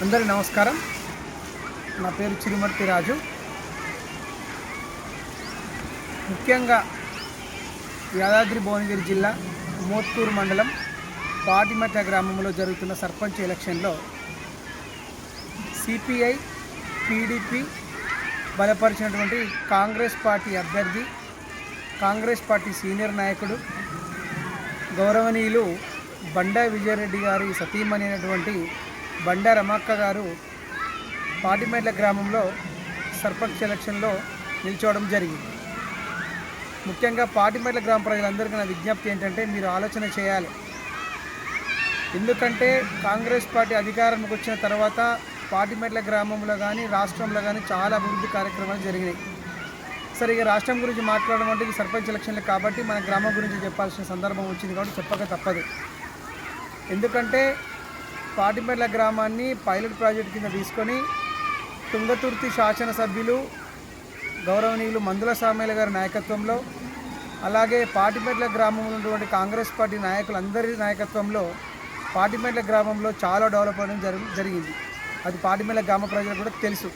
అందరి నమస్కారం. నా పేరు చిరుమర్తి రాజు. ముఖ్యంగా యాదాద్రి భువనగిరి జిల్లా మోత్కూరు మండలం పాటిమట్ల గ్రామంలో జరుగుతున్న సర్పంచ్ ఎలక్షన్లో సిపిఐ టీడీపీ బలపరిచినటువంటి కాంగ్రెస్ పార్టీ అభ్యర్థి, కాంగ్రెస్ పార్టీ సీనియర్ నాయకుడు గౌరవనీయులు బండా విజయరెడ్డి గారి సతీమణి అయినటువంటి బండా రమక్క గారు పాటిమేట్ల గ్రామంలో సర్పంచ్ ఎలక్షన్లో నిల్చోవడం జరిగింది. ముఖ్యంగా పాటిమేట్ల గ్రామ ప్రజలందరికీ నా విజ్ఞప్తి ఏంటంటే, మీరు ఆలోచన చేయాలి. ఎందుకంటే కాంగ్రెస్ పార్టీ అధికారంలోకి వచ్చిన తర్వాత పాటిమేట్ల గ్రామంలో కానీ రాష్ట్రంలో కానీ చాలా అభివృద్ధి కార్యక్రమాలు జరిగినాయి. సరే, ఇక రాష్ట్రం గురించి మాట్లాడడం అంటే ఇది సర్పంచ్ ఎలక్షన్లు కాబట్టి మన గ్రామం గురించి చెప్పాల్సిన సందర్భం వచ్చింది కాబట్టి చెప్పక తప్పదు. ఎందుకంటే పాటిమేట్ల గ్రామాన్ని పైలట్ ప్రాజెక్ట్ కింద తీసుకొని తుంగతుర్తి శాసనసభ్యులు గౌరవనీయులు మందుల సామయ్య గారి నాయకత్వంలో, అలాగే పాటిమేట్ల గ్రామంలో ఉన్నటువంటి కాంగ్రెస్ పార్టీ నాయకులందరి నాయకత్వంలో పాటిమేట్ల గ్రామంలో చాలా డెవలప్ అవ్వడం జరిగింది. అది పాటిమేట్ల గ్రామ ప్రజలకు కూడా తెలుసు.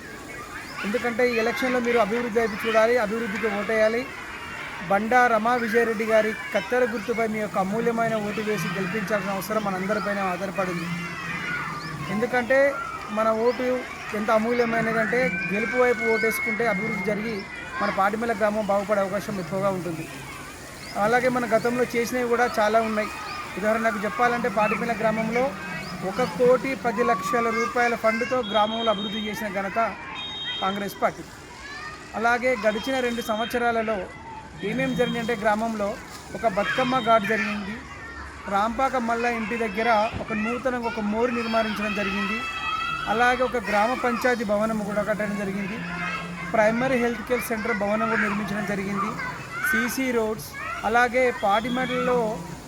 ఎందుకంటే ఈ ఎలక్షన్లో మీరు అభివృద్ధి అయితే చూడాలి, అభివృద్ధికి ఓటేయాలి. బండా రమా విజయరెడ్డి గారి కత్తెర గుర్తుపై మీ యొక్క అమూల్యమైన ఓటు వేసి గెలిపించాల్సిన అవసరం మనందరిపైన ఆధారపడింది. ఎందుకంటే మన ఓటు ఎంత అమూల్యమైనదంటే, గెలుపు వైపు ఓటేసుకుంటే అభివృద్ధి జరిగి మన పాటిమేట్ల గ్రామం బాగుపడే అవకాశం ఎక్కువగా ఉంటుంది. అలాగే మన గతంలో చేసినవి కూడా చాలా ఉన్నాయి. ఉదాహరణకు చెప్పాలంటే పాటిమేట్ల గ్రామంలో 1,10,00,00,000 రూపాయల ఫండ్తో గ్రామంలో అభివృద్ధి చేసిన ఘనత కాంగ్రెస్ పార్టీ. అలాగే గడిచిన 2 సంవత్సరాలలో ఏమేమి జరిగిందంటే, గ్రామంలో ఒక బతుకమ్మ ఘాట్ జరిగింది. రాంపాక మల్ల ఇంటి దగ్గర నూతనంగా ఒక మోరు నిర్మించడం జరిగింది. అలాగే ఒక గ్రామ పంచాయతీ భవనం కూడా కట్టడం జరిగింది. ప్రైమరీ హెల్త్ కేర్ సెంటర్ భవనం కూడా నిర్మించడం జరిగింది. సీసీ రోడ్స్, అలాగే పాటిమేట్లలో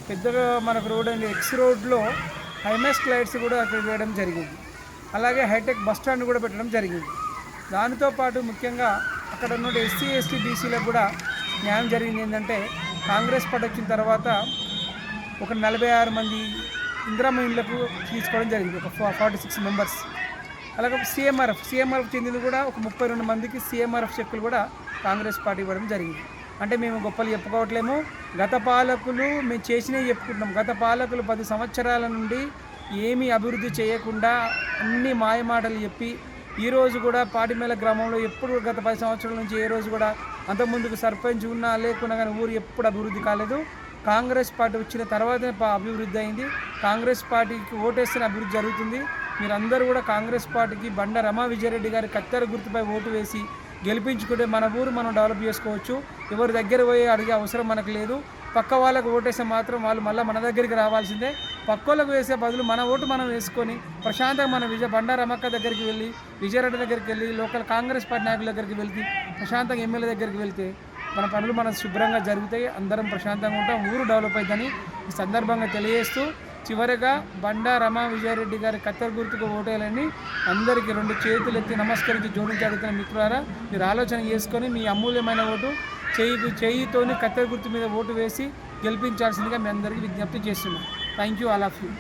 పెద్దగా మనకు రోడ్ అండి ఎక్స్ రోడ్లో హైమాస్ట్ లైట్స్ కూడా అక్కడ వేయడం జరిగింది. అలాగే హైటెక్ బస్ స్టాండ్ కూడా పెట్టడం జరిగింది. దానితో పాటు ముఖ్యంగా అక్కడ ఉన్న ఎస్సీ ఎస్టీ బీసీలకు కూడా న్యాయం జరిగింది. ఏంటంటే, కాంగ్రెస్ పార్టీ వచ్చిన తర్వాత ఒక 46 మంది ఇందిరమ్మ ఇండ్లకు తీసుకోవడం జరిగింది, ఒక 46 మెంబర్స్. అలాగే సీఎంఆర్ఎఫ్ చెందింది కూడా ఒక 32 మందికి సీఎంఆర్ఎఫ్ చెక్కులు కూడా కాంగ్రెస్ పార్టీ ఇవ్వడం జరిగింది. అంటే మేము గొప్పలు చెప్పుకోవట్లేము, గత పాలకులు మేము చేసినవి చెప్పుకుంటున్నాం. గత పాలకులు 10 సంవత్సరాల నుండి ఏమీ అభివృద్ధి చేయకుండా అన్ని మాయమాటలు చెప్పి ఈరోజు కూడా పాటిమేట్ల గ్రామంలో ఎప్పుడు గత 10 సంవత్సరాల నుంచి ఏ రోజు కూడా అంతకుముందుకు సర్పంచ్ ఉన్నా లేకున్నా కానీ ఊరు ఎప్పుడు అభివృద్ధి కాలేదు. కాంగ్రెస్ పార్టీ వచ్చిన తర్వాతే అభివృద్ధి అయింది. కాంగ్రెస్ పార్టీకి ఓటేస్తేనే అభివృద్ధి జరుగుతుంది. మీరందరూ కూడా కాంగ్రెస్ పార్టీకి బండా రమా విజయరెడ్డి గారి కత్తెర గుర్తుపై ఓటు వేసి గెలిపించుకుంటే మన ఊరు మనం డెవలప్ చేసుకోవచ్చు. ఎవరి దగ్గర పోయి అడిగే అవసరం మనకు లేదు. పక్క వాళ్ళకు ఓటేస్తే మాత్రం వాళ్ళు మళ్ళీ మన దగ్గరికి రావాల్సిందే. పక్కోళ్ళకు వేసే బదులు మన ఓటు మనం వేసుకొని ప్రశాంతంగా మన బండా రమక్క దగ్గరికి వెళ్ళి, విజయరెడ్డి దగ్గరికి వెళ్ళి, లోకల్ కాంగ్రెస్ పార్టీ నాయకుల దగ్గరికి వెళ్తే, ప్రశాంతంగా ఎమ్మెల్యే దగ్గరికి వెళ్తే మన పనులు మనం శుభ్రంగా జరుగుతాయి. అందరం ప్రశాంతంగా ఉంటాం, ఊరు డెవలప్ అవుతుందని ఈ సందర్భంగా తెలియజేస్తూ, చివరిగా బండా రమా విజయరెడ్డి గారి కత్తెర గుర్తుకు ఓటేయాలని అందరికీ 2 చేతులు ఎత్తి నమస్కరించి జోడించి అడుగుతున్న మిత్రులారా, మీరు ఆలోచన చేసుకొని మీ అమూల్యమైన ఓటు చేయితోని కత్తెర గుర్తు మీద ఓటు వేసి గెలిపించాల్సిందిగా మీ అందరికీ విజ్ఞప్తి చేస్తున్నాను. Thank you all of you.